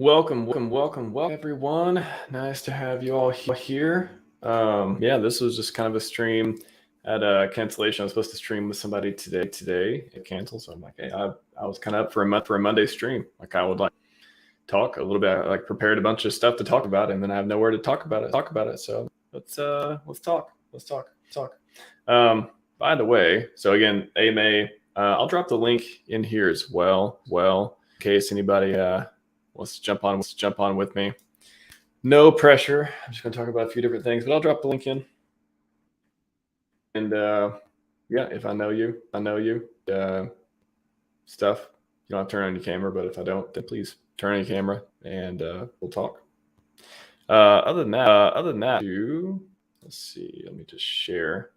Welcome everyone. Nice to have you all here. Yeah, this was just kind of a stream at a cancellation. I was supposed to stream with somebody today. It canceled, so I'm like, hey, I was kind of up for a Monday stream. Like, I would like talk a little bit. I like prepared a bunch of stuff to talk about, and then I have nowhere to talk about it. So let's talk. By the way, so again, AMA, I'll drop the link in here as well, in case anybody wants to jump on with me. No pressure. I'm just going to talk about a few different things, but I'll drop the link in. And yeah, if I know you, stuff. You don't have to turn on your camera, but if I don't, then please turn on your camera and we'll talk. Other than that, let's see. Let me just share.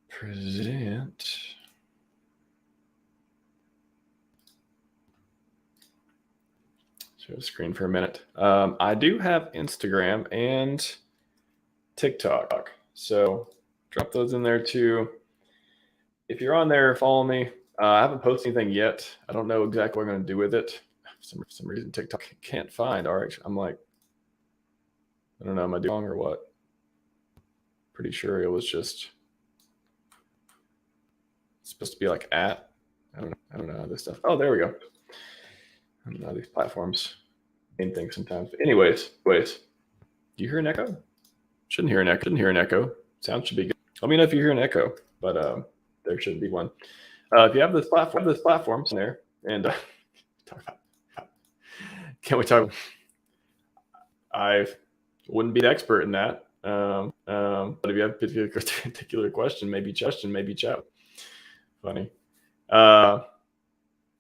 Present. Share the screen for a minute. I do have Instagram and TikTok, so drop those in there too. If you're on there, follow me. I haven't posted anything yet. I don't know exactly what I'm going to do with it. For some reason, TikTok can't find RH. I'm like, I don't know, am I doing wrong or what? Pretty sure it was just supposed to be like at. I don't know this stuff. Oh, there we go. I don't know these platforms mean things sometimes. But anyways, do you hear an echo? Shouldn't hear an echo. Sound should be good. Let me know if you hear an echo, but there shouldn't be one. If you have this platform in there, and talk about, can we talk? I wouldn't be the expert in that, but if you have a particular question, maybe chat. Funny.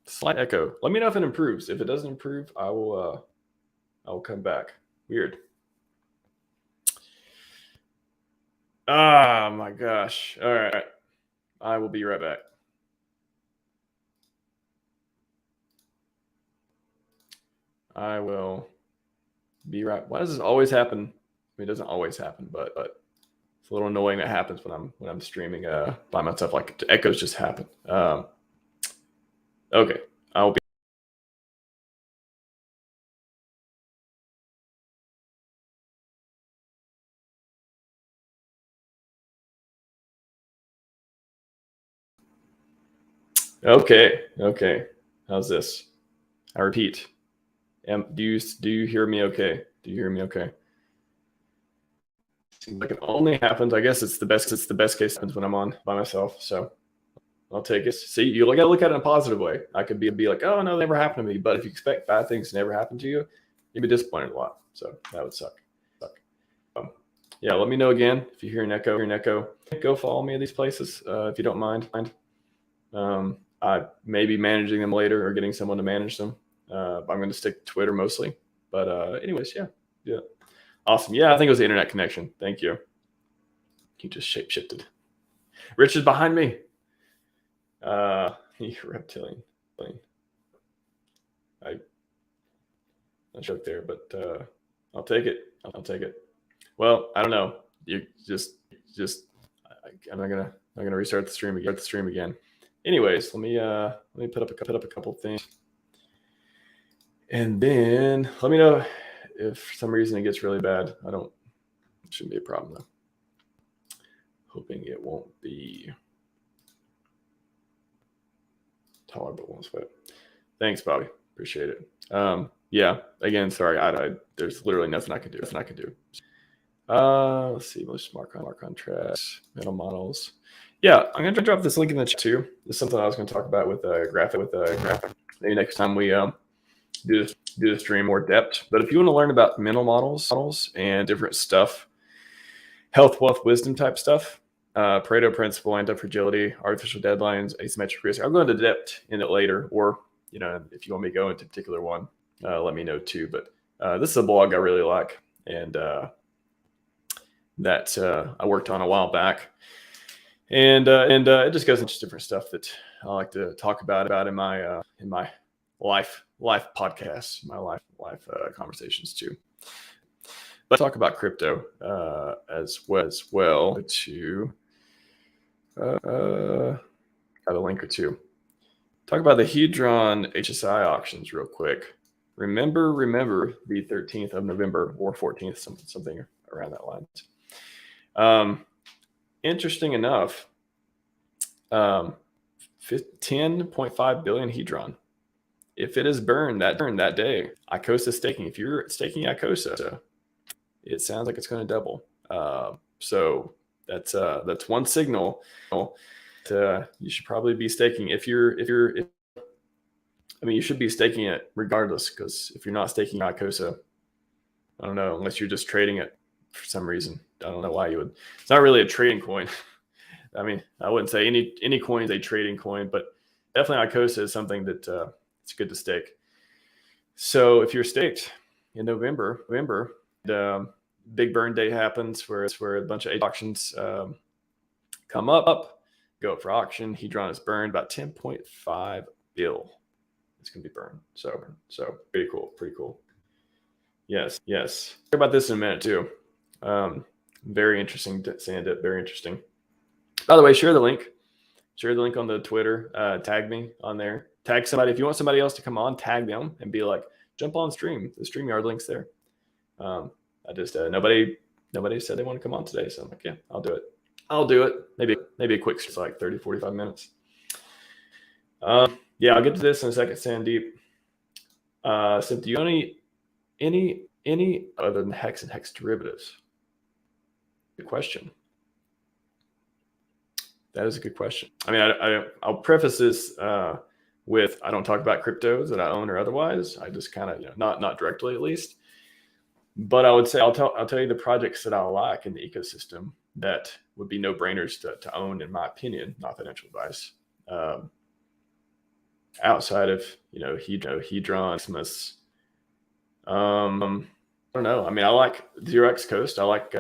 Slight echo. Let me know if it improves. If it doesn't improve, I will come back. Weird. Ah, my gosh. All right. I will be right back. I will be right. Why does this always happen? I mean, it doesn't always happen, but it's a little annoying that happens when I'm streaming by myself. Like, the echoes just happen. Okay, I will be. Okay. How's this? I repeat. Do you hear me okay? Seems like it only happens. I guess it's the best case happens when I'm on by myself. So I'll take it. See, you gotta look at it in a positive way. I could be like, oh no, that never happened to me. But if you expect bad things to never happen to you, you'd be disappointed a lot. So that would suck. Yeah, let me know again if you hear an echo. Go follow me in these places if you don't mind. I may be managing them later or getting someone to manage them. I'm going to stick to Twitter mostly. But anyways, yeah. Awesome. Yeah, I think it was the internet connection. Thank you. You just shape-shifted. Rich is behind me. You reptilian. I joke there, but I'll take it. Well, I don't know. You just I'm not gonna restart the stream again. Anyways, let me put up a couple things, and then let me know if for some reason it gets really bad. It shouldn't be a problem though. Hoping it won't be tolerable. Won't sweat. Thanks, Bobby. Appreciate it. Yeah. Again, sorry. There's literally nothing I can do. Let's see. Let's mark on tracks, metal models. Yeah, I'm gonna drop this link in the chat too. This is something I was gonna talk about with graphic. Maybe next time we do the stream more depth. But if you want to learn about mental models and different stuff, health, wealth, wisdom type stuff, Pareto principle, anti-fragility, artificial deadlines, asymmetric risk, I'll go into depth in it later. Or if you want me to go into a particular one, let me know too. But this is a blog I really like, and that I worked on a while back, and it just goes into different stuff that I like to talk about in my life podcasts, my life conversations too. But talk about crypto as well to have a link or two. Talk about the Hedron HSI auctions real quick. remember the 13th of November or 14th, something around that line. Interesting enough, 10.5 billion hedron. If it is burned that day, ICOSA staking. If you're staking ICOSA, it sounds like it's going to double. So that's one signal. You should probably be staking. You should be staking it regardless, because if you're not staking ICOSA, I don't know, unless you're just trading it for some reason. I don't know why you would. It's not really a trading coin. I mean, I wouldn't say any coin is a trading coin, but definitely ICOSA is something that it's good to stake. So if you're staked in November, big burn day happens where a bunch of auctions come up, go up for auction. Hedron is burned about 10.5 bill. It's gonna be burned. So pretty cool. Yes. Hear about this in a minute too. Very interesting, Sandip. Very interesting. By the way, share the link on the Twitter. Tag me on there. Tag somebody. If you want somebody else to come on, tag them and be like, jump on stream. The StreamYard link's there. I just nobody said they want to come on today, so I'm like, yeah, I'll do it. Maybe a quick, it's like 30-45 minutes. Yeah, I'll get to this in a second, Sandeep. So do you own any other than HEX and HEX derivatives? Good question. That is a good question. I mean, I'll preface this with I don't talk about cryptos that I own or otherwise. I just kind of, not directly at least. But I would say I'll tell you the projects that I like in the ecosystem that would be no-brainers to own, in my opinion, not financial advice. Outside of Hedron, Isthmus. I don't know. I mean, I like 0x Coast. I like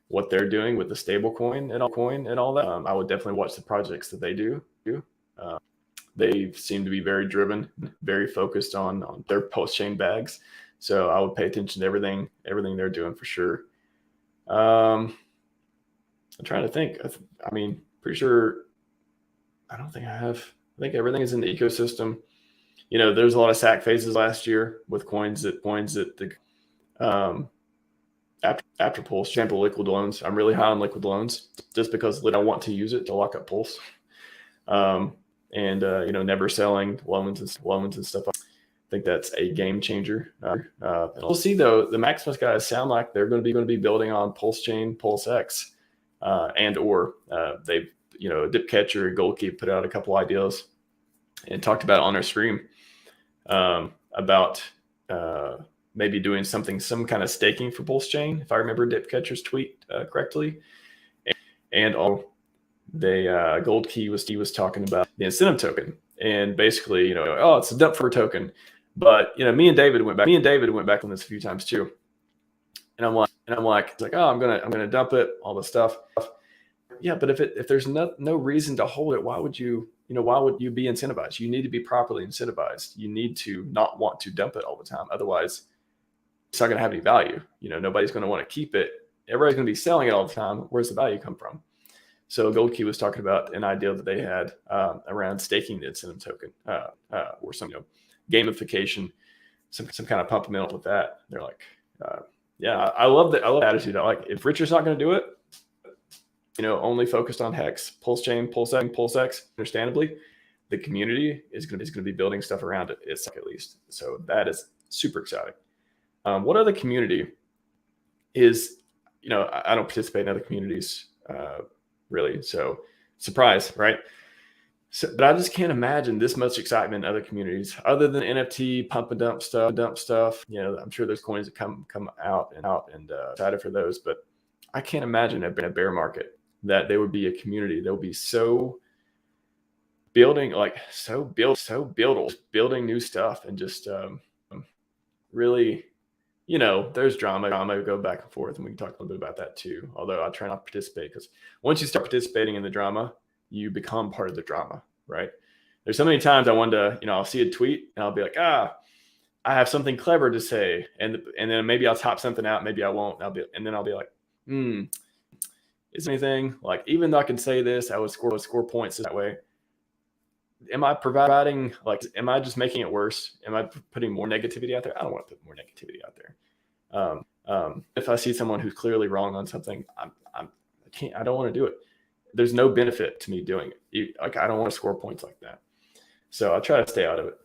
what they're doing with the stable coin and all that. I would definitely watch the projects that they do. They seem to be very driven, very focused on their PulseChain bags. So I would pay attention to everything they're doing for sure. I'm trying to think. I mean, pretty sure. I don't think I have. I think everything is in the ecosystem. There's a lot of sack phases last year with coins that the after Pulse, example, liquid loans. I'm really high on liquid loans just because I want to use it to lock up Pulse. Never selling loans and stuff. I think that's a game changer. And we'll see though. The Maximus guys sound like they're going to be building on PulseChain, PulseX, they've Dip Catcher and Goldkey put out a couple ideas and talked about on our stream about maybe doing some kind of staking for PulseChain, if I remember Dip Catcher's tweet correctly. And Goldkey was talking about the incentive token, and basically, it's a dump for a token. But me and David went back on this a few times too. And I'm like, it's like, oh, I'm gonna dump it, all this stuff. Yeah, but if there's no reason to hold it, why would you be incentivized? You need to be properly incentivized. You need to not want to dump it all the time. Otherwise, it's not going to have any value. Nobody's going to want to keep it. Everybody's going to be selling it all the time. Where's the value come from? So Goldkey was talking about an idea that they had around staking the incentive token or some gamification, some kind of pump them up with that. They're like, yeah, I love that. I love the attitude. I like, if Richard's not going to do it, only focused on HEX, PulseChain, PulseX, understandably, the community is going to be building stuff around it. It's at least. So that is super exciting. What other community is, I don't participate in other communities really. So surprise, right? So, but I just can't imagine this much excitement in other communities other than NFT pump and dump stuff. I'm sure there's coins that come out and excited for those, but I can't imagine a bear market that there would be a community that would be so building new stuff and just really, there's drama go back and forth, and we can talk a little bit about that too. Although I try not to participate, because once you start participating in the drama, you become part of the drama, right? There's so many times I wanted to, I'll see a tweet and I'll be like, I have something clever to say, and then maybe I'll top something out, maybe I won't, and then I'll be like, is there anything, like, even though I can say this, I would score points that way. am I providing, like, am I just making it worse? Am I putting more negativity out there? I don't want to put more negativity out there. If I see someone who's clearly wrong on something, I don't want to do it. There's no benefit to me doing it. Like, I don't want to score points like that. So I try to stay out of it.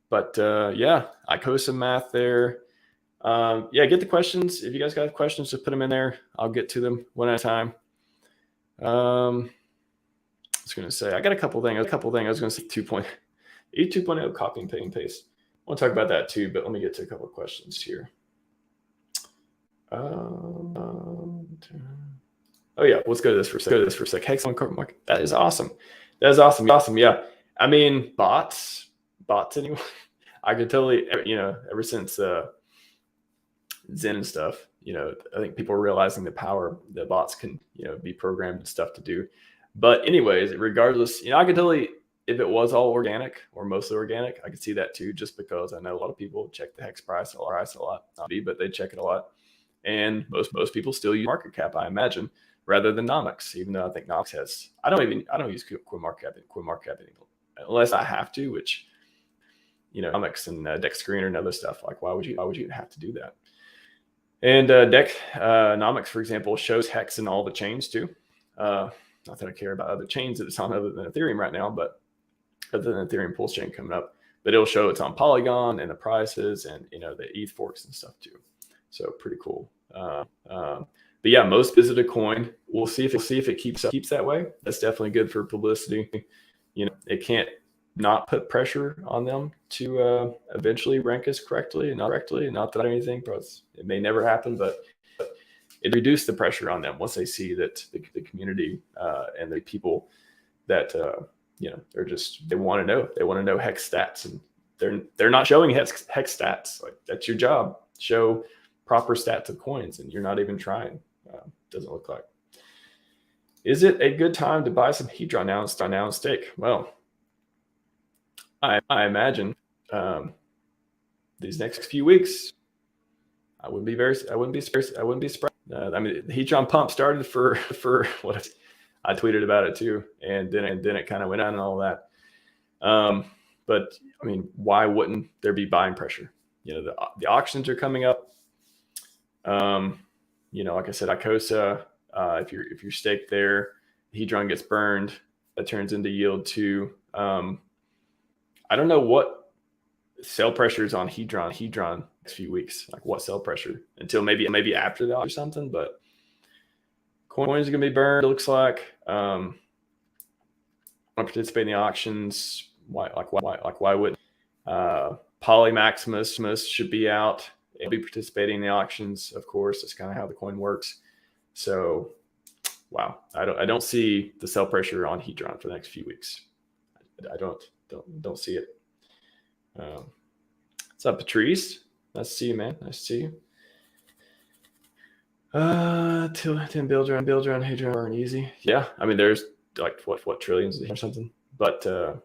But yeah, I post some math there. Yeah, get the questions. If you guys got questions, just put them in there. I'll get to them one at a time. I was going to say, I got a couple things. I was going to say 2.0 copy and paste. I want to talk about that too, but let me get to a couple of questions here. Oh yeah, let's go to this for a sec. HEX on corporate market. That is awesome. Awesome. Yeah. I mean, bots anyway. I could totally, ever since Zen and stuff, I think people are realizing the power that bots can, be programmed and stuff to do. But anyways, regardless, I could totally, if it was all organic or mostly organic, I could see that too, just because I know a lot of people check the HEX price a lot, but they check it a lot. And most people still use market cap, I imagine, rather than Nomics, even though I think Nomics has, I don't use CoinMarketCap anymore, unless I have to, which, Nomics and Dex Screener and other stuff. Like, why would you have to do that? And Nomics, for example, shows HEX in all the chains too. Not that I care about other chains that it's on other than Ethereum right now, but other than Ethereum PulseChain coming up, but it'll show it's on Polygon and the prices and, the Ethereum Forks and stuff too. So pretty cool. But yeah, most visited coin. We'll see if it keeps that way. That's definitely good for publicity. It can't not put pressure on them to eventually rank us correctly. Not that anything, but it may never happen, but it reduced the pressure on them once they see that the community and the people that they want to know HEX stats, and they're not showing HEX stats. Like, that's your job. Show proper stats of coins, and you're not even trying. Doesn't look like. Is it a good time to buy some Hedron now and stake? Well, I imagine these next few weeks, I wouldn't be surprised. I mean, the Hedron pump started for what I tweeted about it too, and then it kind of went on and all that. But I mean, why wouldn't there be buying pressure? The auctions are coming up. Like I said, Icosa, if you're staked there, Hedron gets burned. That turns into yield too. I don't know what sell pressure is on Hedron next few weeks. Like, what sell pressure until maybe after that or something. But coins are gonna be burned. It looks like. I participate in the auctions. Why wouldn't? Polymaximus should be out. It'll be participating in the auctions, of course. That's kind of how the coin works. So, wow, I don't see the sell pressure on Hedron for the next few weeks. I don't see it. What's up, Patrice? Nice to see you, man. Nice to see you. Tim builder on Hedron aren't easy. Yeah, I mean, there's like what trillions or something. But the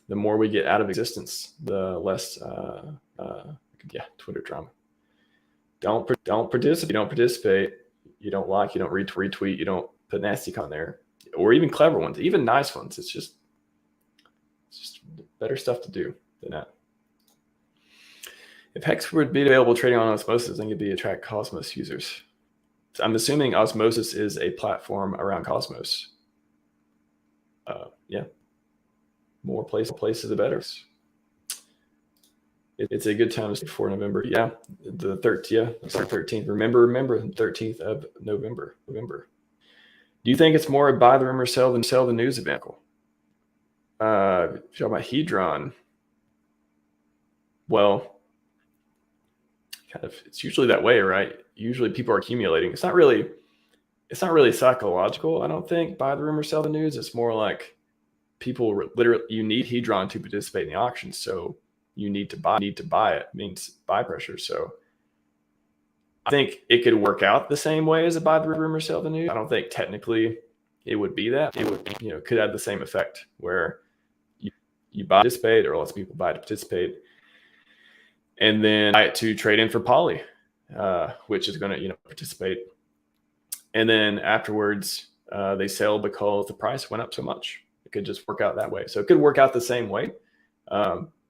more we get out of existence, the less Twitter drama. Don't participate. You don't participate. You don't like. You don't retweet. You don't put nasty content there, or even clever ones, even nice ones. It's just better stuff to do than that. If HEX would be available trading on Osmosis, then it'd be attract Cosmos users. So I'm assuming Osmosis is a platform around Cosmos. Yeah, more places the better. It's a good time for November. Yeah, the 13th. Yeah, it's the 13th. Remember, the 13th of November. Do you think it's more buy the rumor, sell the news event? Talking about Hedron. Well, kind of, it's usually that way, right? Usually people are accumulating. It's not really psychological, I don't think. Buy the rumor, sell the news. It's more like people literally, you need Hedron to participate in the auction, so you need to buy it. It means buy pressure. So I think it could work out the same way as a buy the rumor, sell the news. I don't think technically it would be that. It would, could have the same effect where you buy to participate, or lots of people buy to participate, and then buy it to trade in for Poly, which is going to participate, and then afterwards they sell because the price went up so much. It could just work out that way. So it could work out the same way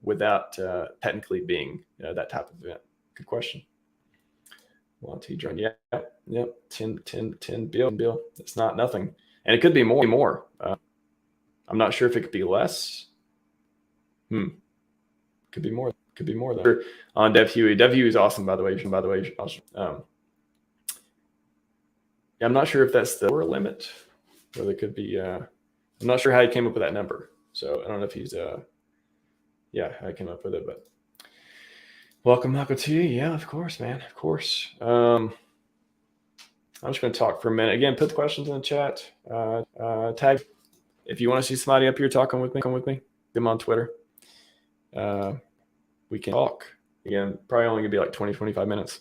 without technically being that type of event. Good question. Drone, yeah, 10 bill. It's not nothing, and it could be more. I'm not sure if it could be less. Could be more. Could be more though. On DevHuey. DevHuey is awesome, by the way. Yeah, I'm not sure if that's the lower limit, or there could be. I'm not sure how he came up with that number. So I don't know if he's yeah, I came up with it, but welcome, Michael, to you. Yeah, of course, man. Of course. I'm just going to talk for a minute. Again, put the questions in the chat. Tag. If you want to see somebody up here talking with me, come with me. Them on Twitter. We can talk. Again, probably only going to be like 20, 25 minutes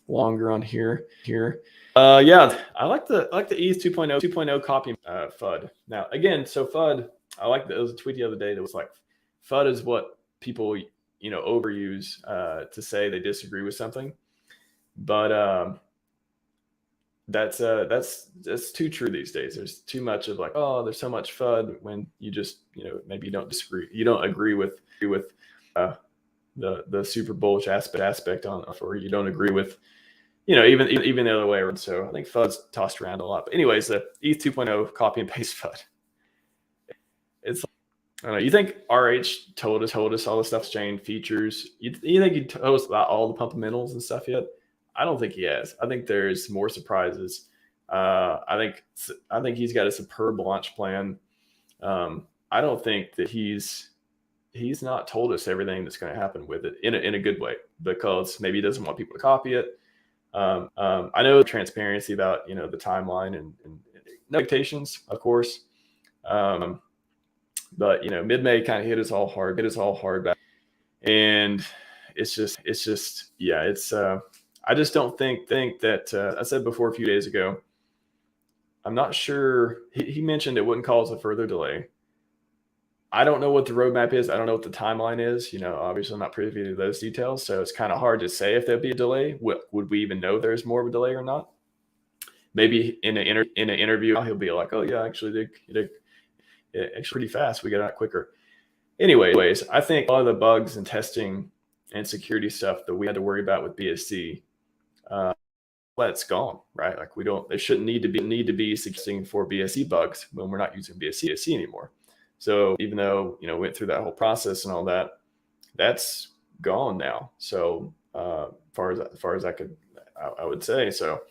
longer on here. Yeah, I like the ETH 2.0 copy FUD. Now, again, so FUD, I like that. There was a tweet the other day that was like, FUD is what people, overuse to say they disagree with something. But that's too true these days. There's too much of like, oh, there's so much FUD when you just, maybe you don't disagree. You don't agree with the super bullish aspect on, or you don't agree with, even the other way around. So I think FUD's tossed around a lot. But anyways, the ETH 2.0 copy and paste FUD. It's, I don't know. You think RH told us all the stuff's chain features? You think he told us about all the fundamentals and stuff yet? I don't think he has. I think there's more surprises. I think he's got a superb launch plan. I don't think that he's not told us everything that's going to happen with it in a good way, because maybe he doesn't want people to copy it. I know transparency about the timeline and expectations, of course. But mid-May kind of hit us all hard back, and it's just yeah, it's I just don't think that I said before a few days ago, I'm not sure. He mentioned it wouldn't cause a further delay. I don't know what the roadmap is. I don't know what the timeline is. Obviously I'm not privy to those details, so it's kind of hard to say if there'd be a delay. Would we even know there's more of a delay or not? Maybe in an interview he'll be like, oh yeah, actually it's pretty fast. We got out quicker. Anyways, I think a lot of the bugs and testing and security stuff that we had to worry about with BSC, that's gone, right? Like there shouldn't need to be suggesting for BSC bugs when we're not using BSC anymore. So even though went through that whole process and all that, that's gone now. So far as I would say. So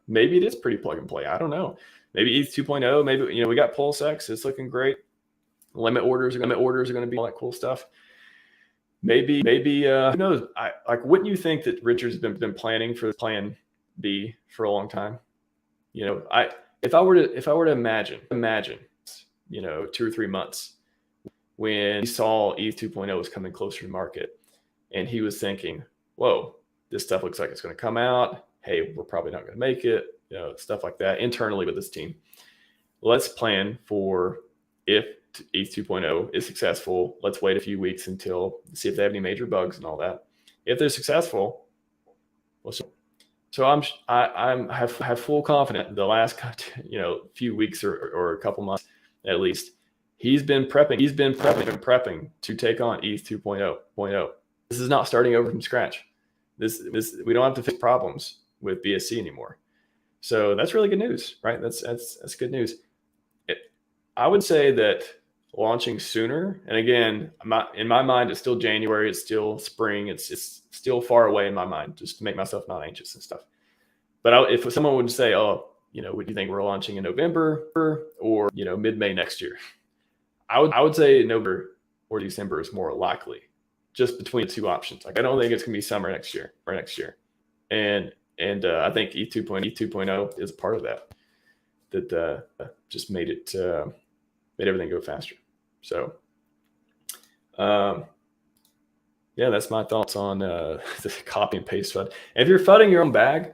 maybe it is pretty plug and play. I don't know. Maybe ETH 2.0. Maybe we got PulseX. It's looking great. Limit orders are going to be all that cool stuff. Maybe who knows? Wouldn't you think that Richard's been planning for Plan B for a long time? If I were to imagine 2 or 3 months when he saw ETH 2.0 was coming closer to market, and he was thinking, whoa, this stuff looks like it's going to come out. Hey, we're probably not going to make it. Stuff like that internally with this team. Let's plan for if ETH 2.0 is successful. Let's wait a few weeks until see if they have any major bugs and all that. If they're successful, so I have full confidence the last few weeks or a couple months at least, he's been prepping to take on ETH 2.0. This is not starting over from scratch. This we don't have to fix problems with BSC anymore. So that's really good news, right? That's good news. I would say that launching sooner, and again, in my mind, it's still January, it's still spring, it's still far away in my mind, just to make myself not anxious and stuff. But if someone would say, oh, would you think we're launching in November or mid-May next year? I would say November or December is more likely, just between the two options. Like I don't think it's gonna be summer next year. And I think ETH 2.0 is a part of that just made everything go faster. So yeah, that's my thoughts on the copy and paste FUD. And if you're FUDing your own bag,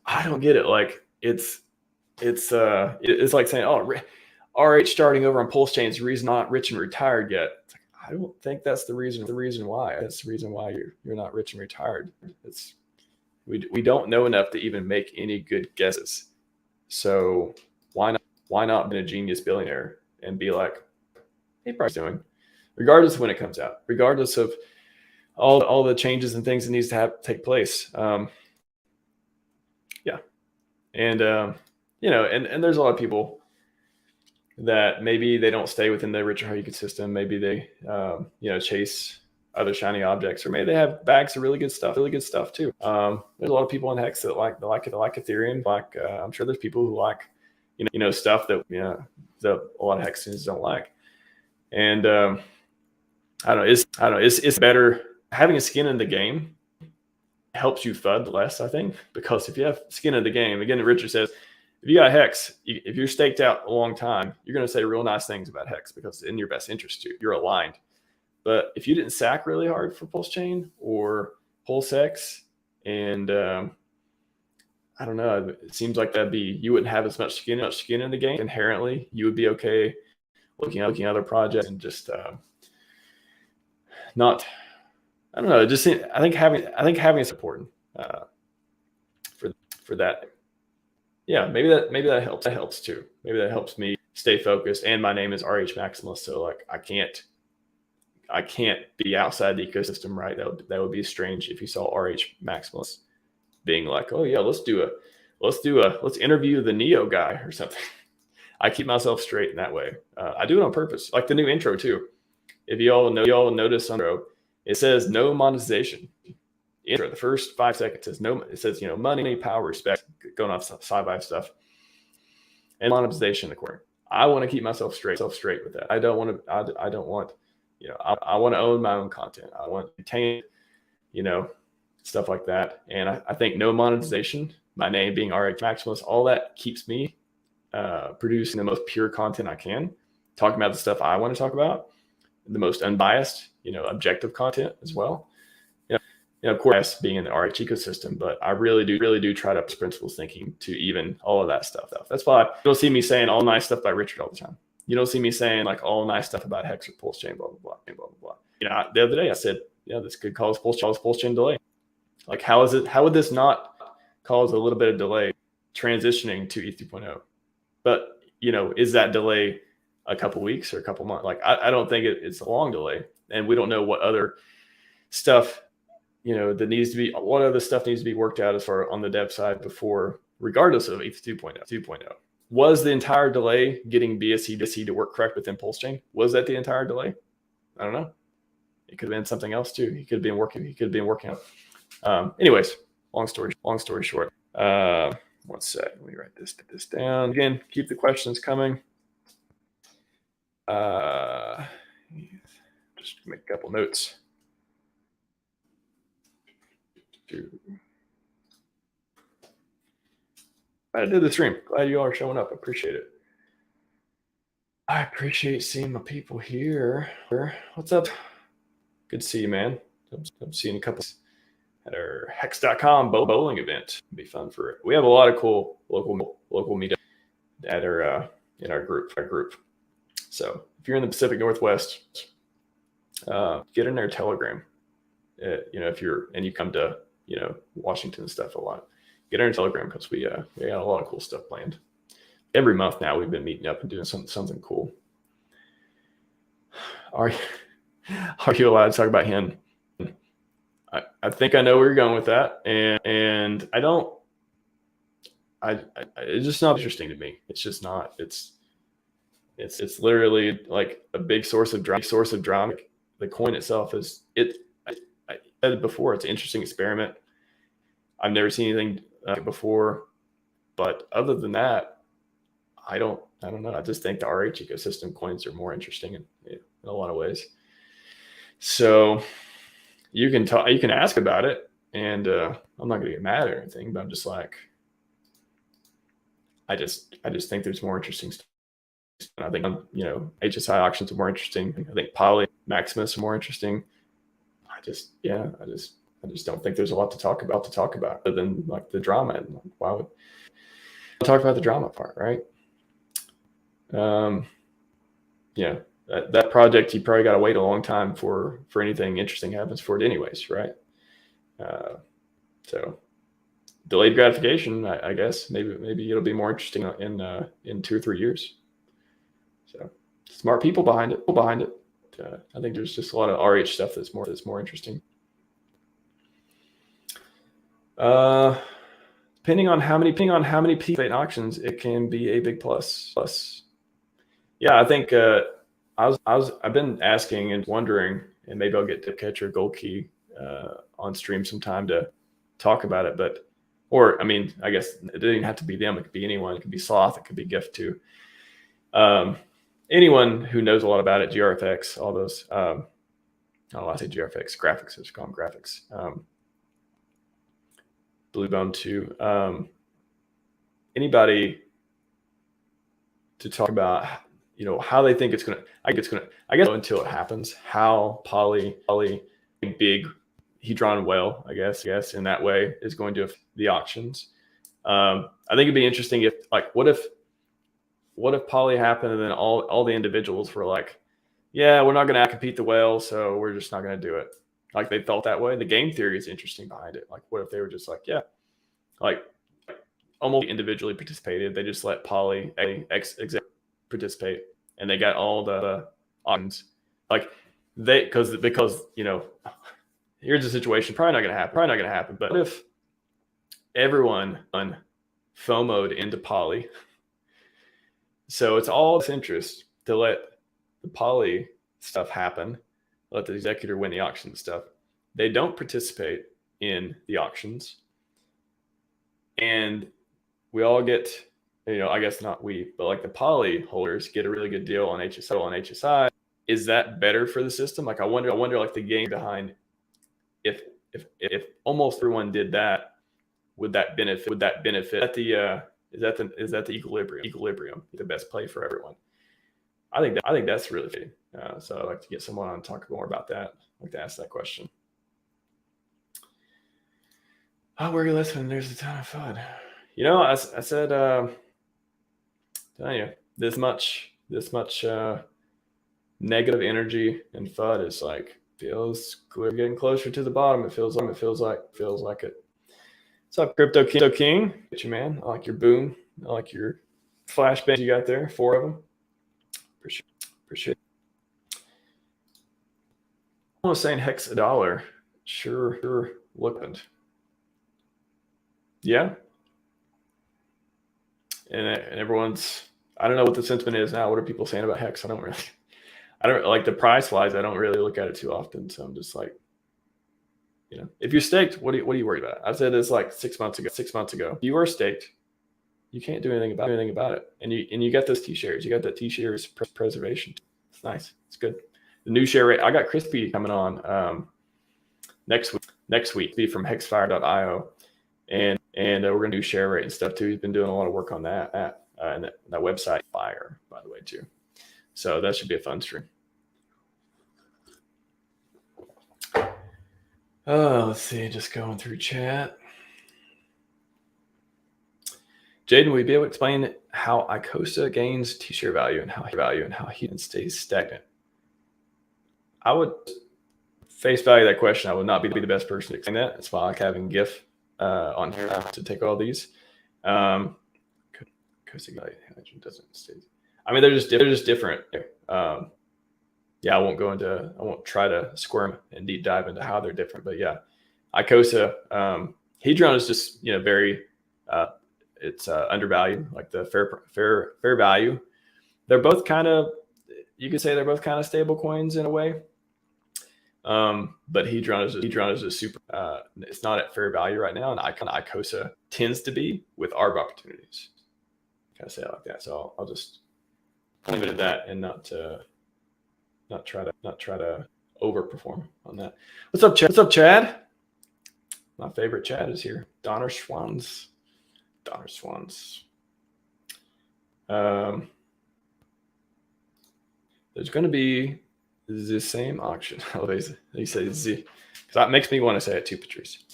I don't get it. Like it's like saying, oh, RH starting over on PulseChain is the reason not rich and retired yet. It's like, I don't think that's the reason why. That's the reason why you're not rich and retired. We don't know enough to even make any good guesses. So why not? why not be a genius billionaire and be like, hey, probably doing, regardless of when it comes out, regardless of all the changes and things that needs to take place. Yeah. And, and there's a lot of people that maybe they don't stay within the Richard ecosystem. Maybe they, chase other shiny objects, or maybe they have bags of really good stuff too. There's a lot of people on HEX that like Ethereum. I'm sure there's people who like, stuff that, that a lot of HEX students don't like. And I don't know. It's better having a skin in the game. Helps you FUD less, I think, because if you have skin in the game, again, Richard says, if you got HEX, if you're staked out a long time, you're going to say real nice things about HEX because it's in your best interest too. You're aligned. But if you didn't sack really hard for PulseChain or PulseX, and I don't know, it seems like you wouldn't have as much skin in the game. Inherently, you would be okay looking at other projects and just not. I don't know. I think having it's important for that. Yeah, maybe that helps. That helps too. Maybe that helps me stay focused. And my name is RHMax, so like I can't be outside the ecosystem, right? That would be strange if you saw RHMax being like, oh yeah, let's interview the Neo guy or something. I keep myself straight in that way. I do it on purpose, like the new intro too. If you all notice on the intro, it says no monetization. Intro, the first 5 seconds says no. It says money, power, respect, going off Scivive stuff, and monetization in the corner. I want to keep myself straight with that. I don't want. I want to own my own content. I want to retain, stuff like that. And I think no monetization, my name being RHMax, all that keeps me producing the most pure content I can, talking about the stuff I want to talk about, the most unbiased, objective content as well. Of course, being in the RH ecosystem, but I really do try to principles thinking to even all of that stuff. That's why you don't see me saying all nice stuff by Richard all the time. You don't see me saying like all nice stuff about HEX or PulseChain, blah, blah, blah, blah, blah, blah. The other day I said, this could cause PulseChain delay. Like, how would this not cause a little bit of delay transitioning to ETH 2.0? But, is that delay a couple weeks or a couple months? Like, I don't think it's a long delay. And we don't know what other stuff, what other stuff needs to be worked out as far on the dev side before, regardless of ETH 2.0. Was the entire delay getting BSC to work correct within PulseChain? Was that the entire delay? I don't know. It could have been something else too. He could have been working out. Anyways, long story short. One sec. Let me write this down. Again, keep the questions coming. Just make a couple notes. I did the stream. Glad you all are showing up. I appreciate it. I appreciate seeing my people here. What's up? Good to see you, man. I'm seeing a couple at our hex.com bowling event. It'll be fun for it. We have a lot of cool local meetups at our in our group. So if you're in the Pacific Northwest, get in our Telegram. If you come to Washington and stuff a lot, get in our Telegram because we got a lot of cool stuff planned. Every month now we've been meeting up and doing something cool. Are you allowed to talk about him? I think I know where you're going with that, and I don't. It's just not interesting to me. It's just not. It's literally like a big source of drama. The coin itself is it. I said it before. It's an interesting experiment. I've never seen anything before, but other than that, I don't know. I just think the RH ecosystem coins are more interesting in a lot of ways. So you can ask about it, and I'm not going to get mad or anything, but I'm just like, I just think there's more interesting stuff. I think HSI auctions are more interesting. I think Poly Maximus are more interesting. I just don't think there's a lot to talk about other than like the drama. And why would I talk about the drama part, right? That project, you probably got to wait a long time for anything interesting happens for it anyways, right? So delayed gratification, I guess. Maybe it'll be more interesting in 2 or 3 years. So smart people behind it. I think there's just a lot of RH stuff that's more interesting. Depending on how many people in auctions, it can be a big plus. Yeah, I think I've been asking and wondering, and maybe I'll get to Catcher Gold Key on stream sometime to talk about it. But, or I mean, I guess it doesn't even have to be them. It could be anyone. It could be Sloth. It could be Gift too. Anyone who knows a lot about it, GRFX, all those. I say GRFX graphics. Let's call them graphics. Bluebone too. Anybody to talk about, how they think it's gonna. I guess until it happens, how poly big Hedron well, I guess in that way is going to affect the auctions. I think it'd be interesting if, like, what if poly happened and then all the individuals were like, yeah, we're not going to compete the whale, so we're just not going to do it. Like, they felt that way. The game theory is interesting behind it. Like, what if they were just like, yeah, like almost individually participated. They just let poly X participate, and they got all the auctions. Like, because here's the situation. Probably not going to happen. But what if everyone FOMO'd into poly? So it's all its interest to let the poly stuff happen, let the executor win the auction stuff. They don't participate in the auctions, and we all get, I guess not we, but like the poly holders get a really good deal on HSI. Is that better for the system? Like, I wonder like the game behind, if almost everyone did that, would that benefit is that the equilibrium, the best play for everyone? I think that's really fitting. So I'd like to get someone on to talk more about that. I'd like to ask that question. Oh, where you listening? There's a ton of fun. I said, telling you, this much negative energy and FUD is like, we're getting closer to the bottom. It feels like it. What's up, Crypto King? Get you, man. I like your boom. I like your flashbangs you got there. 4 of them. Appreciate it. I was saying HEX $1. Sure. Looked. Yeah. And everyone's, I don't know what the sentiment is now. What are people saying about HEX? I don't like the price wise. I don't really look at it too often. So I'm just like, if you're staked, what are you worried about? I said this like 6 months ago. If you are staked, you can't do anything about it. And you got those T-shares. You got that T-shares preservation. It's nice. It's good. The new share rate. I got Crispy coming on next week. Be from hexfire.io, and we're gonna do share rate and stuff too. He's been doing a lot of work on that and that website fire, by the way, too. So that should be a fun stream. Let's see. Just going through chat. Jaden, will you be able to explain how ICOSA gains T-share value and how Hedron stays stagnant? I would face value that question. I would not be the best person to explain that. That's why I like having GIF on here to take all these. ICOSA value doesn't stay. I mean, they're just different. Yeah, I won't try to squirm and deep dive into how they're different. But yeah, ICOSA, Hedron is just very. It's undervalued, like the fair value. They're both kind of, you could say they're both kind of stable coins in a way. But Hedron is a super. It's not at fair value right now, and ICOSA tends to be with ARB opportunities. Kind of say it like that. So I'll just leave it at that and not try to overperform on that. What's up, Chad? My favorite Chad is here. Donner Swans. There's going to be the same auction. They say Z, because that makes me want to say it too, Patrice.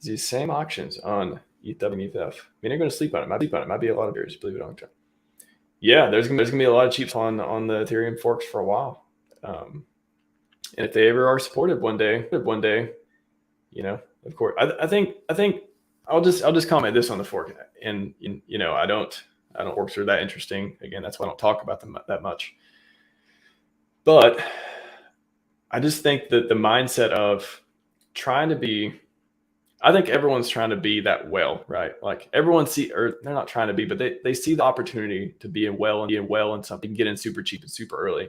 The same auctions on ETH and ETH. I mean, they're going to sleep on it. Might be a lot of years, believe it or not. Yeah, there's going to be a lot of cheaps on the Ethereum Forks for a while. And if they ever are supported one day, of course, I think I'll just comment this on the fork, and you know, I don't forks are that interesting. Again, that's why I don't talk about them that much. But I just think that the mindset of trying to be, I think everyone's trying to be that whale, right? Like everyone or they're not trying to be, but they see the opportunity to be in well and something, get in super cheap and super early.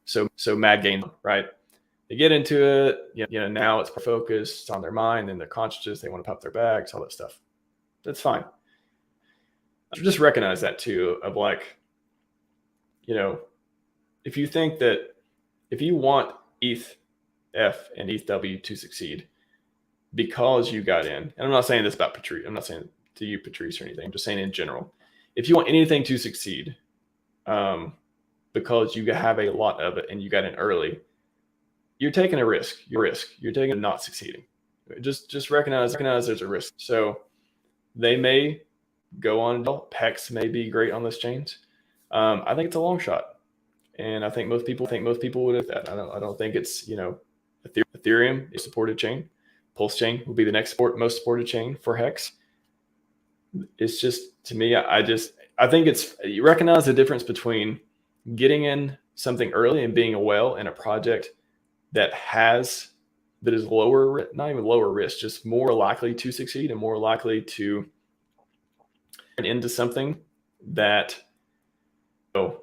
So mad gain, right? They get into it, you know, now it's focused on their mind and their consciousness. They want to pop their bags, all that stuff. That's fine. Just recognize that too, of like, you know, if you think that if you want ETH F and ETH W to succeed because you got in, and I'm not saying this about Patrice, I'm not saying to you, Patrice, or anything, I'm just saying in general, if you want anything to succeed, because you have a lot of it and you got in early, you're taking a risk. You're taking a not succeeding. Just recognize there's a risk. So they may go on. HEX may be great on those chains. I think it's a long shot, and I think most people would have that. I don't think it's, you know, Ethereum is a supported chain. PulseChain will be the next most supported chain for HEX. It's just, to me, I think it's, you recognize the difference between getting in something early and being a whale in a project that is lower, not even lower risk, just more likely to succeed and more likely to turn into something that, you know,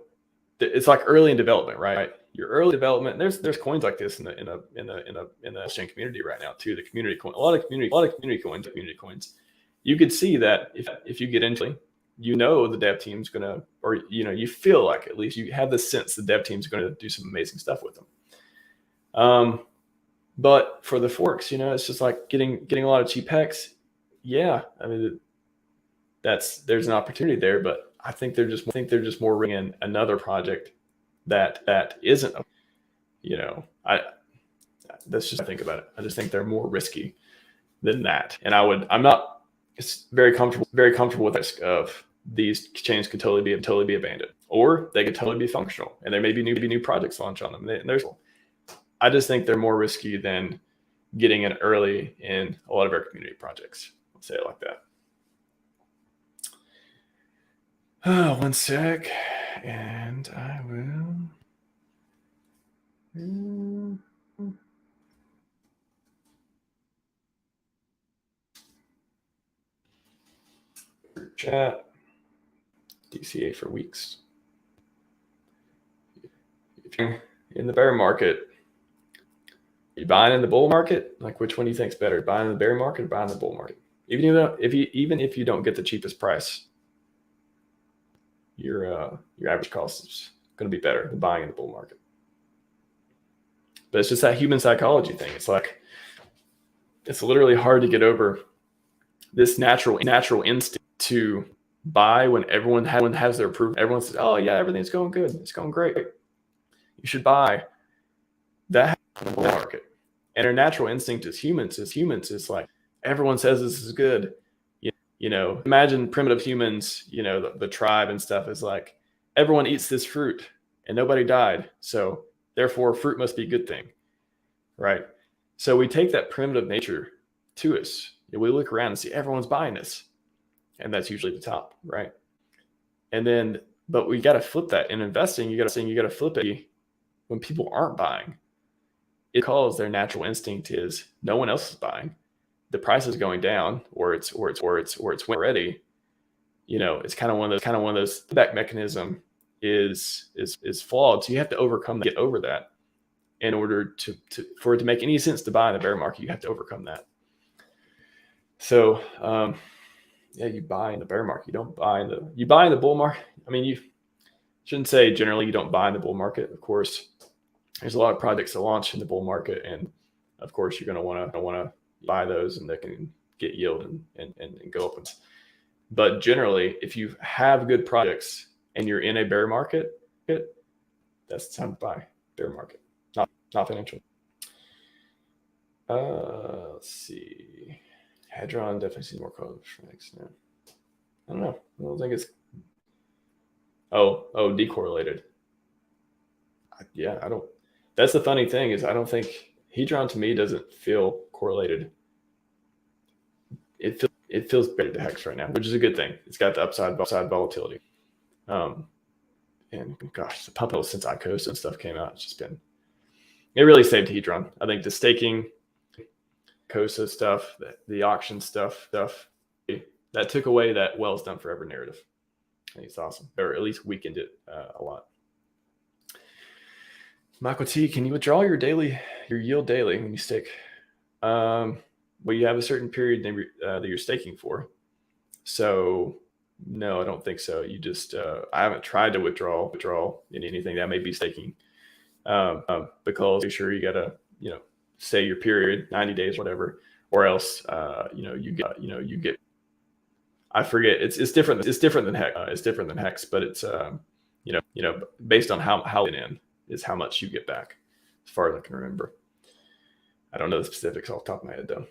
it's like early in development, right? Your early development. There's coins like this in the chain community right now too. The community coin, a lot of community coins. You could see that if you get into, you know, the dev team's gonna, or you know, you feel like at least you have the sense the dev team's gonna do some amazing stuff with them. But for the forks, you know, it's just like getting a lot of cheap HEX. Yeah, I mean, there's an opportunity there, but I think they're just more ringing another project that isn't, you know, that's just, I think about it. I just think they're more risky than that. And I'm not, it's very comfortable with the risk of these chains could totally be abandoned, or they could totally be functional and there may be new projects launch on them. I just think they're more risky than getting in early in a lot of our community projects. I'll say it like that. One sec, and I will. Chat. DCA for weeks. If you're in the bear market, you buying in the bull market? Like, which one do you think is better, buying in the bear market or buying in the bull market? Even if you don't get the cheapest price, your average cost is going to be better than buying in the bull market. But it's just that human psychology thing. It's like, it's literally hard to get over this natural instinct to buy when everyone has their approval. Everyone says, "Oh yeah, everything's going good. It's going great. You should buy." That happens in the bull market. And our natural instinct as humans is like, everyone says this is good. You know, imagine primitive humans, you know, the tribe and stuff is like, everyone eats this fruit and nobody died. So therefore fruit must be a good thing, right? So we take that primitive nature to us. We look around and see everyone's buying this. And that's usually the top, right? And then, but we got to flip that in investing. You got to flip it when people aren't buying. Because their natural instinct is no one else is buying. The price is going down, or it's already. You know, it's kind of one of those back mechanism is flawed. So you have to get over that in order for it to make any sense to buy in the bear market. You have to overcome that. So yeah, you buy in the bear market. You buy in the bull market. I mean, you shouldn't say generally you don't buy in the bull market. Of course, there's a lot of projects that launch in the bull market, and of course you're going to want to buy those, and they can get yield and go up. But generally, if you have good projects and you're in a bear market, that's the time to buy. Bear market, not financial. Let's see. Hadron definitely seems more colors. No. I don't know. I don't think it's. Oh, decorrelated. Yeah, I don't. That's the funny thing is I don't think Hedron to me doesn't feel correlated. It feels it feels better to HEX right now, which is a good thing. It's got the upside volatility. And gosh, the pump since ICOSA and stuff came out, it's just been, it really saved Hedron. I think the staking, COSA stuff, the auction stuff, that took away that Wells done forever narrative. I think it's awesome, or at least weakened it a lot. Michael T, can you withdraw your yield daily when you stake? Well, you have a certain period that you're staking for. So no, I don't think so. You just, I haven't tried to withdraw anything that may be staking, because you're sure you gotta, say your period, 90 days, whatever, or else, you get, I forget. It's different. It's different than HEX. It's different than HEX, but it's, based on how it in is how much you get back, as far as I can remember. I don't know the specifics off the top of my head though.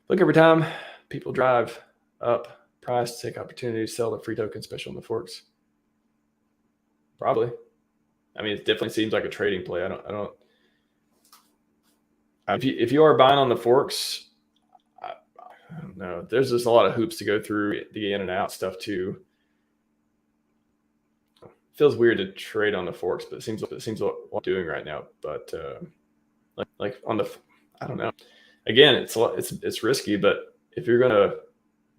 Look, every time people drive up price to take opportunity to sell the free token special in the forks. Probably. I mean, it definitely seems like a trading play. I don't. If you are buying on the forks, I don't know. There's just a lot of hoops to go through the in and out stuff too. It feels weird to trade on the forks, but it seems what I'm doing right now. But like on the, I don't know. Again, it's risky, but if you're gonna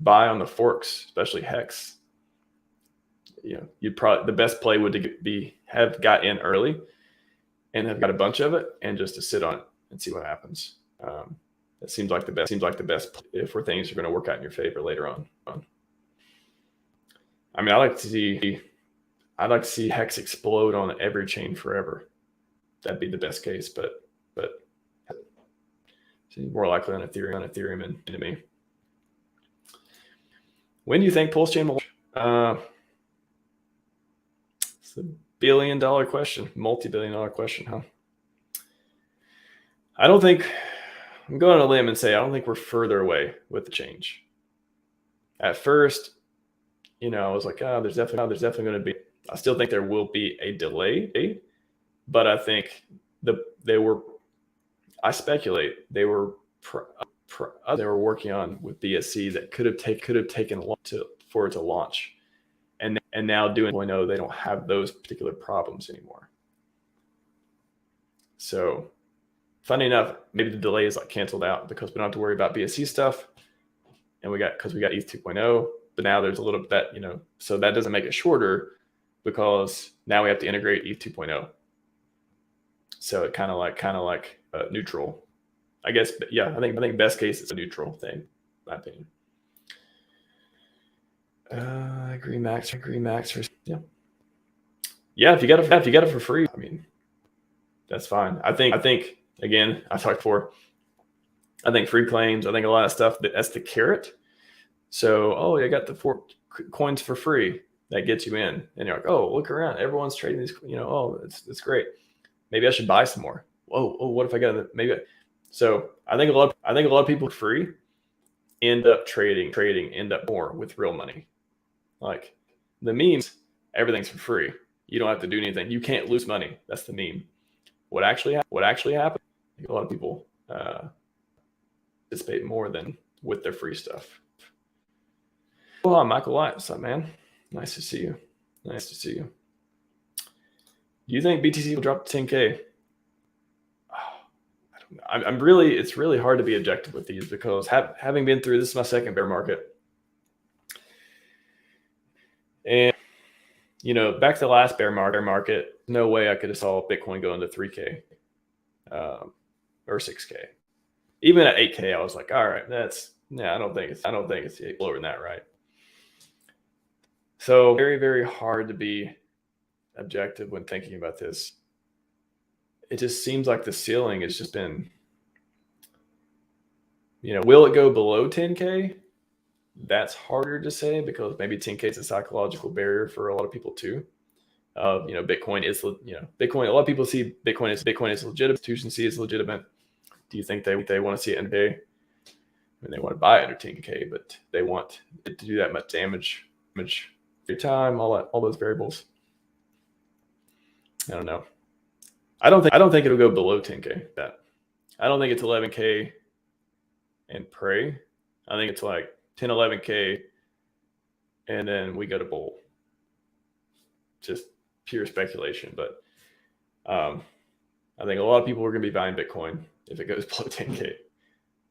buy on the forks, especially HEX, you'd probably, the best play would be have got in early and have got a bunch of it and just to sit on it and see what happens. That seems like the best if things are going to work out in your favor later on. I mean, I'd like to see HEX explode on every chain forever. That'd be the best case, but seems more likely on Ethereum and to me. When do you think PulseChain will launch? It's a billion-dollar question, multi-billion-dollar question, huh? I don't think, I'm going on a limb and say I don't think we're further away with the change. At first, I was like, there's definitely going to be, I still think there will be a delay, but I think I speculate they were working on with BSC that could have taken a long for it to launch, and now doing 2.0, they don't have those particular problems anymore. So, funny enough, maybe the delay is like canceled out because we don't have to worry about BSC stuff, and we got ETH 2.0. But now there's a little bit that so that doesn't make it shorter because now we have to integrate ETH 2.0. So it kind of like neutral, I guess. But yeah, I think best case is a neutral thing, in my opinion. I agree, Max. Yeah. If you got it for free, I mean, that's fine. I think again, I talked before. I think free claims. I think a lot of stuff that's the carrot. So, I got the 4 coins for free. That gets you in, and you're like, oh, look around, everyone's trading these. It's great. Maybe I should buy some more. Whoa, what if I got it? Maybe. So I think a lot of people free end up trading more with real money. Like the memes, everything's for free. You don't have to do anything. You can't lose money. That's the meme. What actually happened? A lot of people participate more than with their free stuff. Hello, Michael Light. What's up, man? Nice to see you. Do you think BTC will drop to 10K? I don't know. It's really hard to be objective with these because having been through, this is my second bear market. And, back to the last bear market, no way I could have saw Bitcoin go into 3K or 6K. Even at 8K, I was like, all right, I don't think it's lower than that, right? So very, very hard to be objective when thinking about this. It just seems like the ceiling has just been, will it go below 10K? That's harder to say because maybe 10K is a psychological barrier for a lot of people too. Bitcoin is, Bitcoin. A lot of people see Bitcoin is legitimate. Institutions see it's legitimate. Do you think they want to see it in a day? I mean, they want to buy it under 10K, but they want it to do that much damage your time, all those variables. I don't know. I don't think it'll go below 10K. I don't think it's 11K and pray. I think it's like 10, 11K, and then we go to bull. Just pure speculation, but I think a lot of people are going to be buying Bitcoin if it goes below 10K.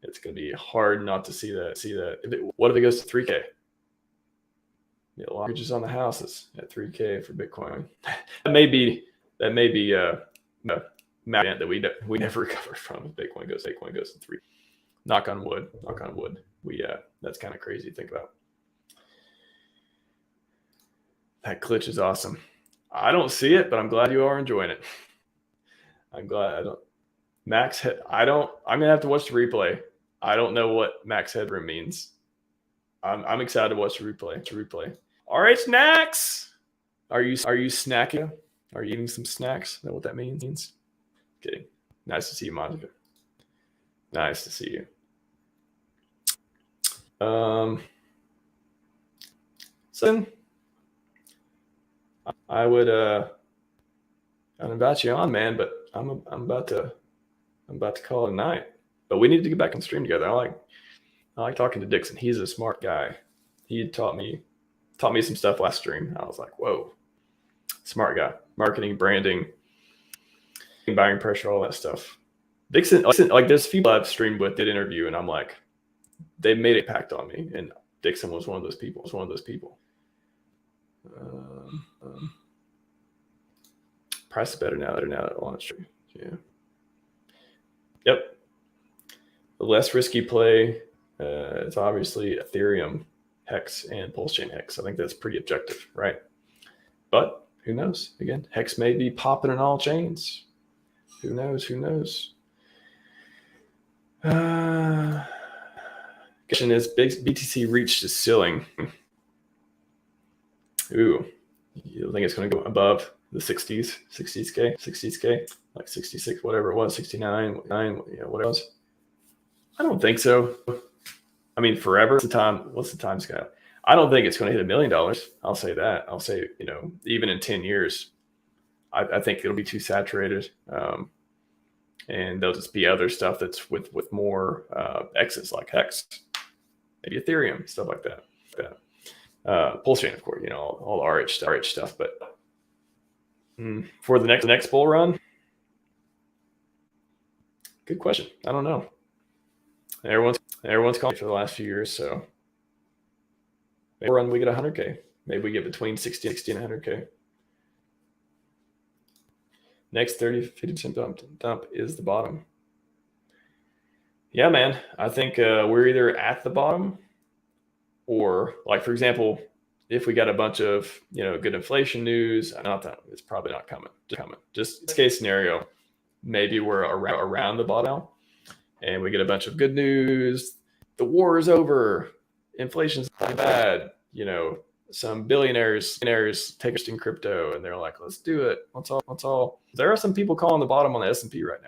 It's going to be hard not to see that. What if it goes to 3K? A lot of mortgages on the houses at 3K for Bitcoin. that may be a event that we never recover from if Bitcoin goes to 3. Knock on wood. That's kind of crazy to think about. That glitch is awesome. I don't see it, but I'm glad you are enjoying it. I'm glad I don't. I'm gonna have to watch the replay. I don't know what max headroom means. I'm excited to watch the replay. RHMax, are you snacking? Are you eating some snacks? Know what that means? Kidding. Nice to see you, Monica. Nice to see you. So I would I'd invite you on, man, but I'm about to call it a night. But we need to get back on stream together. I like talking to Dixon. He's a smart guy. He taught me some stuff last stream. I was like, whoa, smart guy. Marketing, branding, buying pressure, all that stuff. Dixon, like there's people I've streamed with, did interview, and I'm like, they made an impact on me. And Dixon was one of those people. Price is better now on stream. Yeah. Yep. The less risky play is obviously Ethereum HEX and PulseChain HEX. I think that's pretty objective, right? But who knows? Again, HEX may be popping in all chains. Who knows? Question is, BTC reached its ceiling. Ooh, you think it's going to go above the 60K, like 66, whatever it was, 69, what it was? I don't think so. I mean, forever. What's the time scale? I don't think it's going to hit $1 million. I'll say that. I'll say, even in 10 years, I think it'll be too saturated. And there'll just be other stuff that's with more X's like HEX, maybe Ethereum, stuff like that. PulseChain, of course, all the RH stuff. But for the next bull run, good question. I don't know. Everyone's calling for the last few years, so maybe we get 100K. Maybe we get between 60 and 100K. Next 30-50% dump is the bottom. Yeah, man. I think we're either at the bottom, or, like, for example, if we got a bunch of good inflation news, it's probably not coming. Just case scenario, maybe we're around the bottom now, and we get a bunch of good news. The war is over. Inflation's not bad. Some billionaires take interest in crypto, and they're like, let's do it. Let's all. There are some people calling the bottom on the S&P right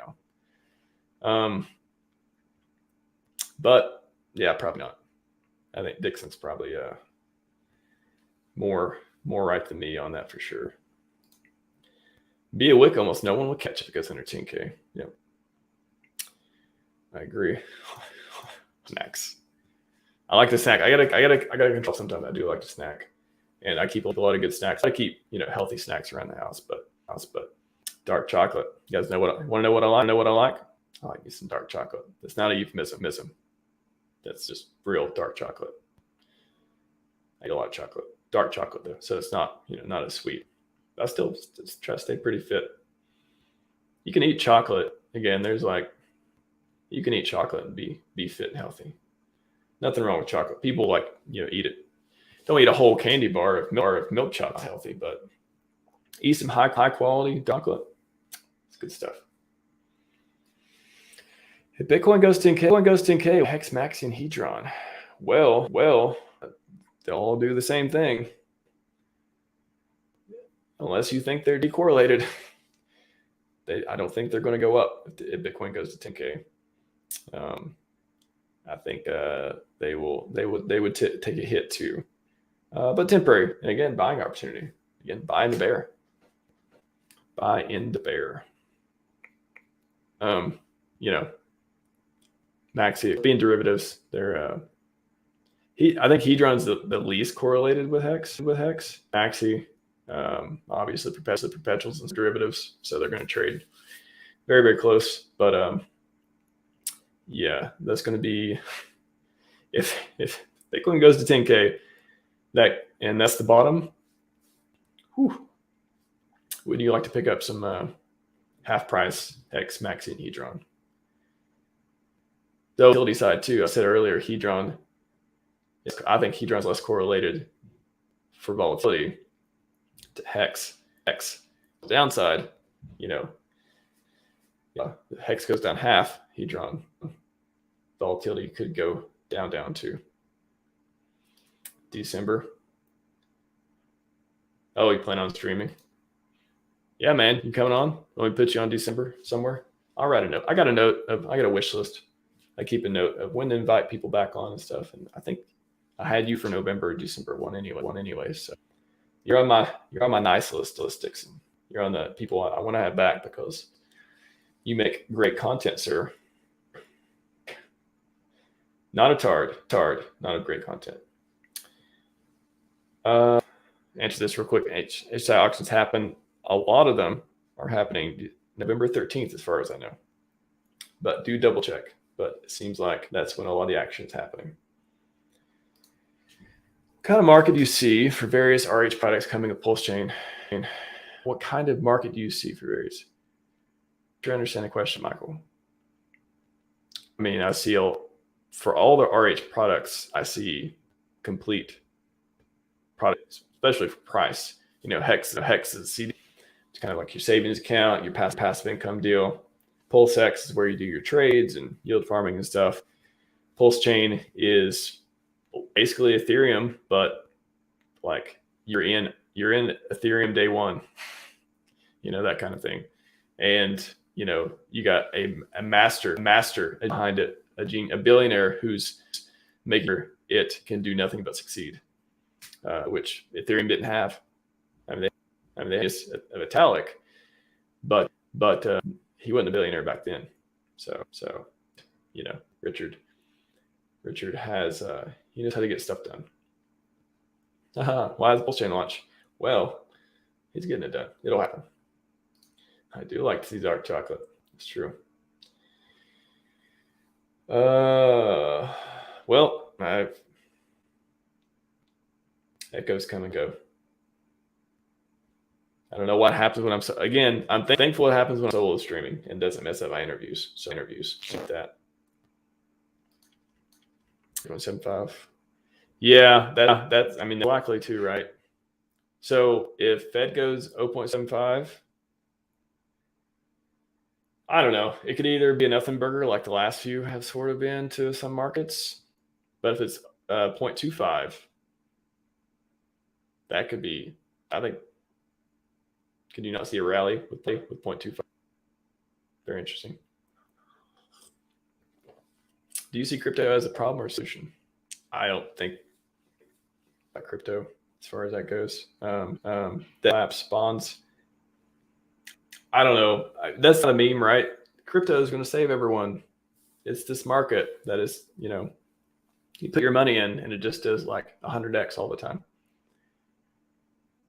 now. But yeah, probably not. I think Dixon's probably more right than me on that for sure. Be a wick, almost no one will catch if it goes under 10K. Yep. I agree. Snacks. I like to snack. I gotta control sometimes. I do like to snack, and I keep a lot of good snacks. I keep healthy snacks around the house, but dark chocolate. You guys want to know what I like? I like me some dark chocolate. That's not a euphemism. That's just real dark chocolate. I eat a lot of chocolate, dark chocolate though, so it's not not as sweet. I still try to stay pretty fit. You can eat chocolate. Again, you can eat chocolate and be fit and healthy. Nothing wrong with chocolate. People eat it. Don't eat a whole candy bar of milk chocolate healthy, but eat some high quality chocolate. It's good stuff. If Bitcoin goes 10K, HEX, Maxi, and Hedron. Well, they'll all do the same thing. Unless you think they're decorrelated. I don't think they're going to go up if Bitcoin goes to 10K. I think they would take a hit too, but temporary. And again, buying opportunity. Again, buy in the bear. Maxi being derivatives, they're I think Hedron's the least correlated with HEX. Maxi, obviously perpetuals and derivatives, so they're going to trade very, very close. But yeah, that's going to be if Bitcoin goes to 10K, and that's the bottom. Whew, would you like to pick up some half price HEX, Maxi, and Hedron? The utility side too. I said earlier, I think Hedron's less correlated for volatility to HEX. Downside, HEX goes down half, Hedron volatility could go down to December. Oh, you plan on streaming? Yeah, man, you coming on? Let me put you on December somewhere. I'll write a note. I got a wish list. I keep a note of when to invite people back on and stuff. And I think I had you for November or December one anyway. So you're on my nice list, Dixon. You're on the people I want to have back because you make great content, sir. Not a tard, not a great content. Answer this real quick. HSI auctions happen. A lot of them are happening November 13th, as far as I know. But do double check. But it seems like that's when a lot of the action is happening. What kind of market do you see for various RH products coming with PulseChain? What kind of market do you see for various? Do you understand the question, Michael? I mean, I see for all the RH products, I see complete products, especially for price. HEX is CD. It's kind of like your savings account, your passive income deal. PulseX is where you do your trades and yield farming and stuff. PulseChain is basically Ethereum, but like you're in Ethereum day one, that kind of thing. And you got a master behind it, a billionaire who's making it can do nothing but succeed, which Ethereum didn't have. I mean, they just a Vitalik, but he wasn't a billionaire back then. So Richard has he knows how to get stuff done. Why is PulseChain launch? Well, he's getting it done. It'll happen. I do like to see dark chocolate. It's true. Well, echoes come and go. I don't know what happens when I'm thankful it happens when I'm solo streaming and doesn't mess up my interviews. So interviews like that. 1.75. Yeah, that's likely too, right? So if Fed goes 0.75, I don't know. It could either be a nothing burger like the last few have sort of been to some markets, but if it's 0.25, that could be, I think. Can you not see a rally with 0.25? Very interesting. Do you see crypto as a problem or a solution? I don't think about crypto as far as that goes. Lapse bonds. I don't know. That's not a meme, right? Crypto is going to save everyone. It's this market that is, you put your money in and it just does like 100x all the time.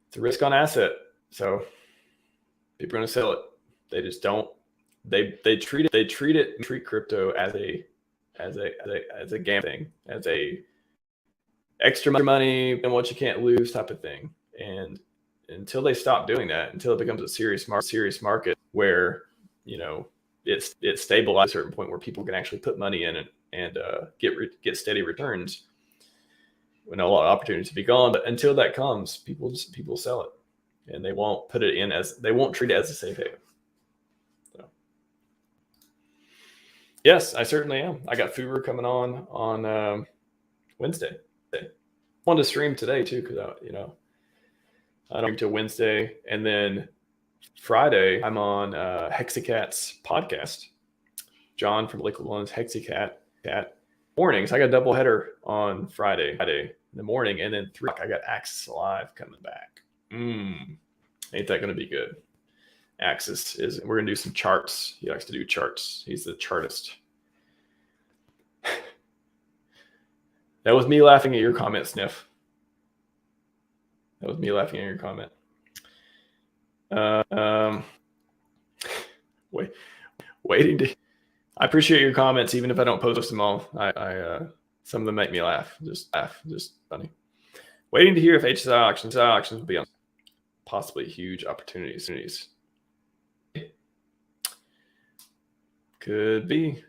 It's a risk on asset. So people are going to sell it. They just don't. They treat crypto as a game thing, as a extra money and what you can't lose type of thing. And until they stop doing that, until it becomes a serious market where it's stabilized at a certain point where people can actually put money in and get steady returns, when a lot of opportunities to be gone. But until that comes, people sell it. And they won't treat it as a safe haven. So, yes, I certainly am. I got Furu coming on Wednesday. I wanted to stream today too, because I don't until Wednesday, and then Friday I'm on Hexicat's podcast. John from Liquid One's Hexicat mornings. I got a double header on Friday in the morning, and then 3 o'clock I got Axis Live coming back. Ain't that going to be good? Axis we're going to do some charts. He likes to do charts. He's the chartist. That was me laughing at your comment, Sniff. That was me laughing at your comment. Waiting to. I appreciate your comments, even if I don't post them all. Some of them make me laugh. Just funny. Waiting to hear if HSI auctions will be on possibly huge opportunities. Could be.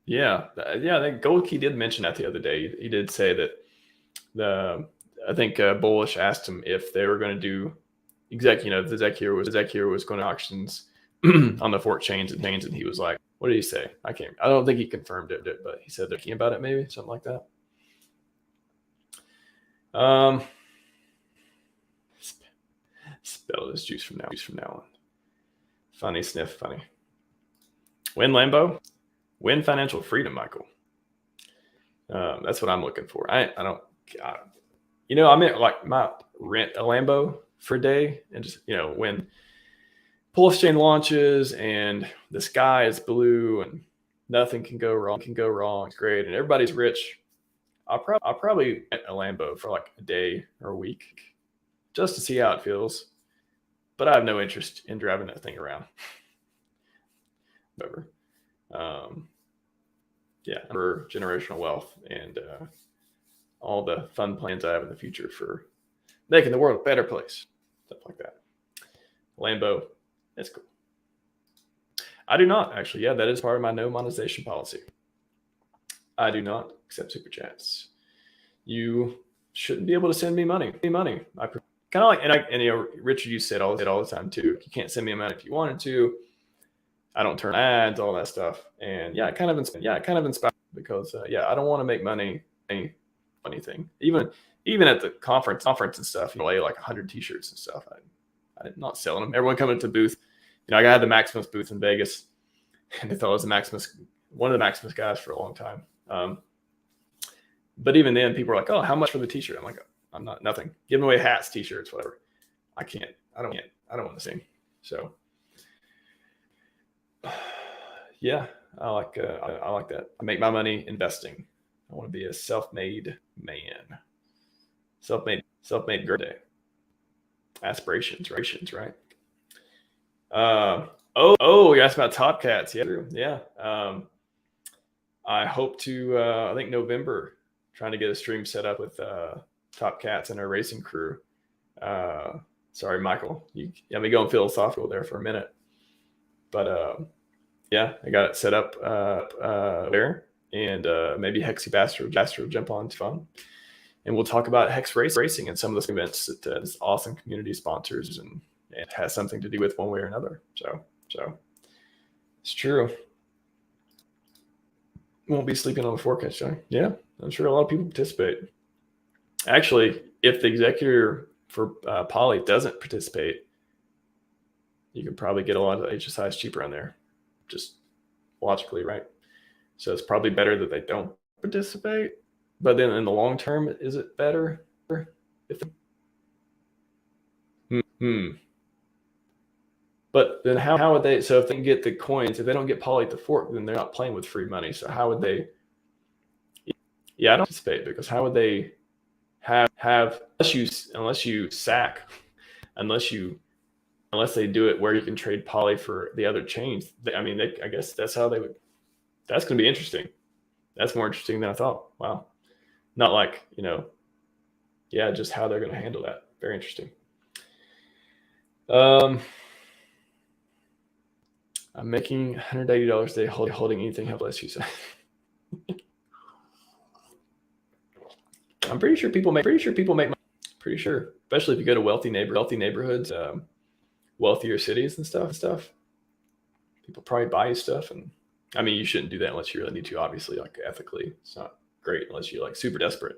Yeah. I think Goldkey did mention that the other day. He did say that I think Bullish asked him if they were going to do if the Zekier was going to auctions on the fork chains, and he was like, what did he say? I don't think he confirmed it, but he said they're thinking about it, maybe something like that. Spell this juice from now on. Funny, Sniff, funny. Win Lambo, win financial freedom, Michael. That's what I'm looking for. I don't. I mean, like, my rent a Lambo for a day, and just when PulseChain launches and the sky is blue and nothing can go wrong. It's great, and everybody's rich. I'll probably rent a Lambo for like a day or a week just to see how it feels. But I have no interest in driving that thing around. Whatever. For generational wealth and all the fun plans I have in the future for making the world a better place. Stuff like that. Lambo, that's cool. I do not, actually. Yeah, that is part of my no monetization policy. I do not accept super chats. You shouldn't be able to send me money. I kind of like, and Richard, you said all the time too. You can't send me money if you wanted to. I don't turn ads, all that stuff, and it kind of inspired because I don't want to make money any funny thing. Even at the conference and stuff, like 100 t-shirts and stuff. I'm not selling them. Everyone coming to the booth. I had the Maximus booth in Vegas, and they thought I was one of the Maximus guys for a long time. But even then, people were like, "Oh, how much for the t-shirt?" I'm like, "I'm not nothing. Giving away hats, t-shirts, whatever. I can't. I don't want to sing." So, yeah, I like that. I make my money investing. I want to be a self-made man. Self-made girl day. Aspirations, right? You asked about Top Cats. Yeah. I hope to, I think November, trying to get a stream set up with Top Cats and our racing crew. Sorry, Michael, you got me going philosophical there for a minute. But I got it set up there, and maybe Hexy Bastard will jump on. It's fun. And we'll talk about HEX racing and some of those events that this awesome community sponsors, and it has something to do with one way or another. So it's true. Won't be sleeping on the forecast, Johnny. Yeah, I'm sure a lot of people participate. Actually, if the executor for Poly doesn't participate, you can probably get a lot of HSIs cheaper on there, just logically, right? So it's probably better that they don't participate. But then in the long term, is it better? But then how would they? So if they can get the coins, if they don't get Poly at the fork, then they're not playing with free money. So how would they? Yeah, I don't participate, because how would they have unless you sack, unless they do it where you can trade Poly for the other chains? I guess that's how they would. That's going to be interesting. That's more interesting than I thought. Wow. Not like, just how they're going to handle that. Very interesting. I'm making $180 a day holding anything helpless, you say. I'm pretty sure people make money. Pretty sure, especially if you go to wealthy neighborhoods, wealthier cities and stuff. People probably buy you stuff, and you shouldn't do that unless you really need to. Obviously, like ethically, it's not great unless you're like super desperate.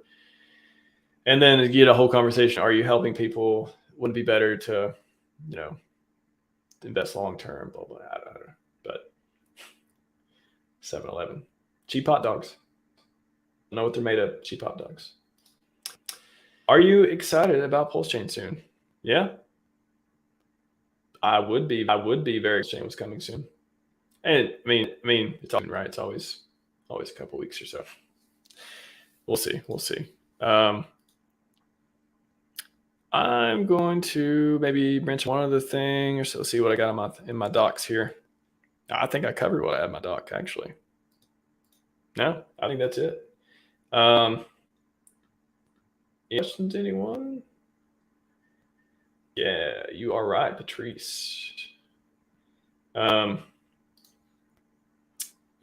And then you get a whole conversation: are you helping people? Wouldn't it be better to, invest long term? Blah blah. I don't know, but 7-Eleven, cheap hot dogs. I know what they're made of. Cheap hot dogs. Are you excited about PulseChain soon? Yeah, I would be very excited. Was coming soon. And I mean, it's always right. It's always always a couple weeks or so. We'll see. I'm going to maybe mention one other thing or so. See what I got in my docs here. I think I covered what I had in my doc, actually. No, I think that's it. Questions, anyone? Yeah, you are right, Patrice. Any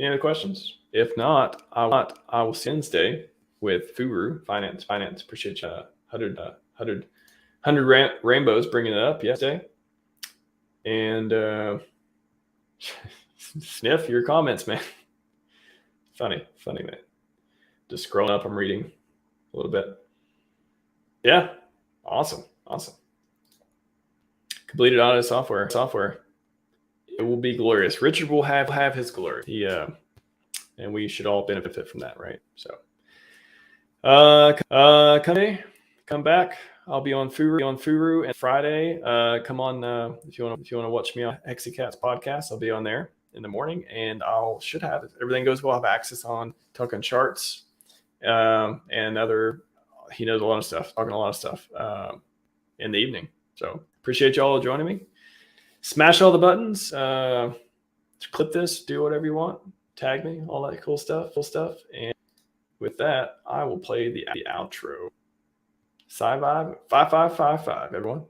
other questions? If not, I will see Wednesday with Furu Finance. Appreciate you. 100 rainbows bringing it up yesterday. And Sniff, your comments, man. Funny, man. Just scrolling up, I'm reading a little bit. Yeah, awesome. Completed audit software. It will be glorious. Richard will have his glory. And we should all benefit from that, right? So, come back. I'll be on Furu and Friday. Come on if you want to watch me on Hexicats podcast. I'll be on there in the morning, and should have, if everything goes well, have access on talking charts and other. He knows a lot of stuff, talking a lot of stuff in the evening. So appreciate y'all joining me. Smash all the buttons. Clip this. Do whatever you want. Tag me. All that cool stuff. And with that, I will play the outro. Scivive 5555, everyone.